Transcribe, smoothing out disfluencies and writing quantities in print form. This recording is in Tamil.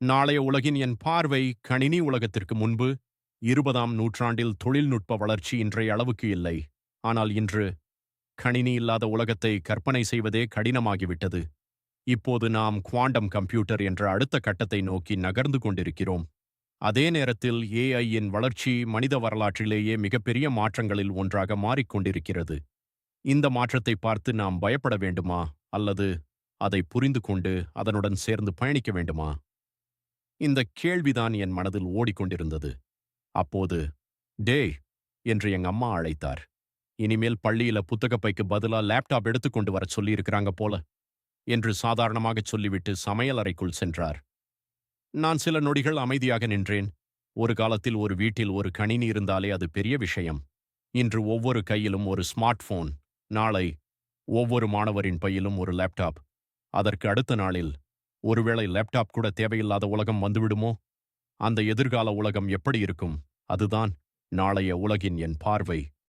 நாளைய உலகின் என் பார்வை கணினி உலகத்திற்கு முன்பு 20ஆம் நூற்றாண்டில் தொழில்நுட்ப வளர்ச்சி இன்றைய அளவுக்கு இல்லை. ஆனால் இன்று கணினி இல்லாத உலகத்தை கற்பனை செய்வதே கடினமாகிவிட்டது. இப்போது நாம் குவாண்டம் கம்ப்யூட்டர் என்ற அடுத்த கட்டத்தை நோக்கி நகர்ந்து கொண்டிருக்கிறோம். அதே நேரத்தில் ஏஐயின் வளர்ச்சி மனித வரலாற்றிலேயே மிகப்பெரிய மாற்றங்களில் ஒன்றாக மாறிக்கொண்டிருக்கிறது. இந்த மாற்றத்தை பார்த்து நாம் பயப்பட வேண்டுமா, அல்லது அதை புரிந்து கொண்டு அதனுடன் சேர்ந்து பயணிக்க வேண்டுமா? இந்த கேள்விதான் என் மனதில் ஓடிக்கொண்டிருந்தது. அப்போது, "டேய்" என்று எங்க அம்மா அழைத்தார். "இனிமேல் பள்ளியில புத்தகப் பைக்கு பதிலா லேப்டாப் எடுத்துக்கொண்டு வரச் சொல்லியிருக்கிறாங்க போல" என்று சாதாரணமாகச் சொல்லிவிட்டு சமையலறைக்குள் சென்றார். நான் சில நொடிகள் அமைதியாக நின்றேன். ஒரு காலத்தில் ஒரு வீட்டில் ஒரு கணினி இருந்தாலே அது பெரிய விஷயம். இன்று ஒவ்வொரு கையிலும் ஒரு ஸ்மார்ட் போன். நாளை ஒவ்வொரு மாணவரின் பையிலும் ஒரு லேப்டாப். அதற்கு அடுத்த நாளில் ஒருவேளை லேப்டாப் கூட தேவையில்லாத உலகம் வந்துவிடுமோ? அந்த எதிர்கால உலகம் எப்படி இருக்கும்? அதுதான் நாளைய உலகின் என் பார்வை.